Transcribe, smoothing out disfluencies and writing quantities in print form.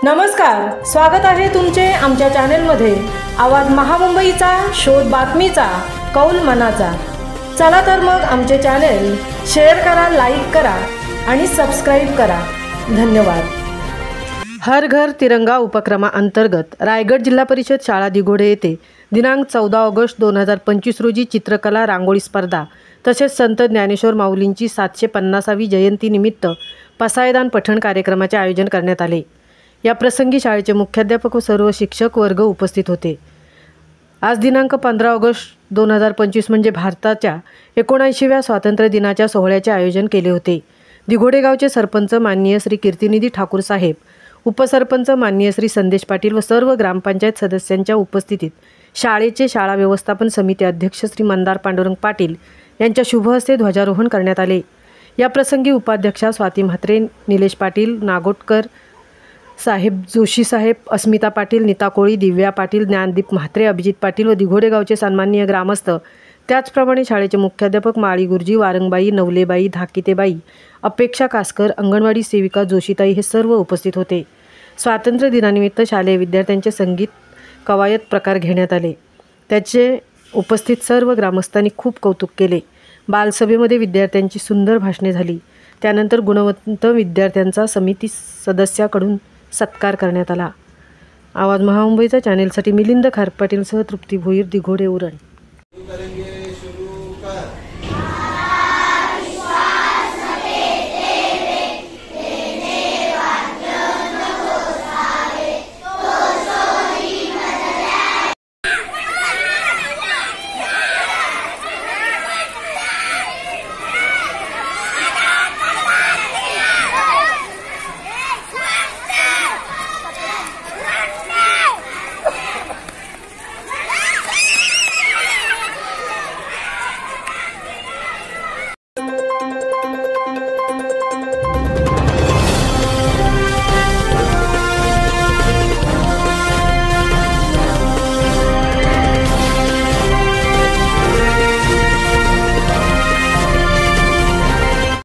नमस्कार, स्वागत आहे तुमचे आमच्या चॅनलमध्ये। आवाज महामुंबईचा, शोध बातमीचा, कौल मनाचा। चला तर मग आमचे चॅनल शेअर करा, लाईक करा आणि सबस्क्राइब करा। धन्यवाद। हर घर तिरंगा उपक्रमाअंतर्गत रायगड जिल्हा परिषद शाळा दिघोडे येथे दिनांक 14 ऑगस्ट 2025 रोजी चित्रकला रांगोळी स्पर्धा तसेच संत ज्ञानेश्वर माऊलींची 750वी जयंतीनिमित्त पसायदान पठण कार्यक्रमाचे आयोजन करण्यात आले। या प्रसंगी शाळेचे मुख्याध्यापक व सर्व शिक्षक वर्ग उपस्थित होते। आज दिनांक 15 ऑगस्ट 2025 म्हणजे भारताच्या 79व्या स्वातंत्र्य दिनाच्या सोहळ्याचे आयोजन केले होते। दिघोडे गावचे सरपंच माननीय श्री कीर्तिनिधी ठाकूर साहेब, उपसरपंच माननीय श्री संदेश पाटील व सर्व ग्रामपंचायत सदस्यांच्या उपस्थितीत शाळेचे शाळा व्यवस्थापन समिती अध्यक्ष श्री मंदार पांडुरंग पाटील यांच्या शुभ हस्ते ध्वजारोहण करण्यात आले। या प्रसंगी उपाध्यक्षा स्वाती म्हात्रे, निलेश पाटील, नागोटकर साहेब, जोशी साहेब, अस्मिता पाटील, नीता कोळी, दिव्या पाटील, ज्ञानदीप म्हात्रे, अभिजित पाटील व दिघोडे गावचे सन्माननीय ग्रामस्थ, त्याचप्रमाणे शाळेचे मुख्याध्यापक माळी गुरुजी, वारंगबाई, नवलेबाई, धाकितेबाई, अपेक्षा कासकर, अंगणवाडी सेविका जोशीताई हे सर्व उपस्थित होते। स्वातंत्र्य दिनानिमित्त शालेय विद्यार्थ्यांचे संगीत कवायत प्रकार घेण्यात आले। त्याचे उपस्थित सर्व ग्रामस्थांनी खूप कौतुक केले। बालसभेमध्ये विद्यार्थ्यांची सुंदर भाषणे झाली। त्यानंतर गुणवंत विद्यार्थ्यांचा समिती सदस्याकडून सत्कार करण्यात आला। आवाज महामुंबईचा चॅनेलसाठी मिलिंद खारपाटीलसह तृप्ती भोईर, दिघोडे, उरण।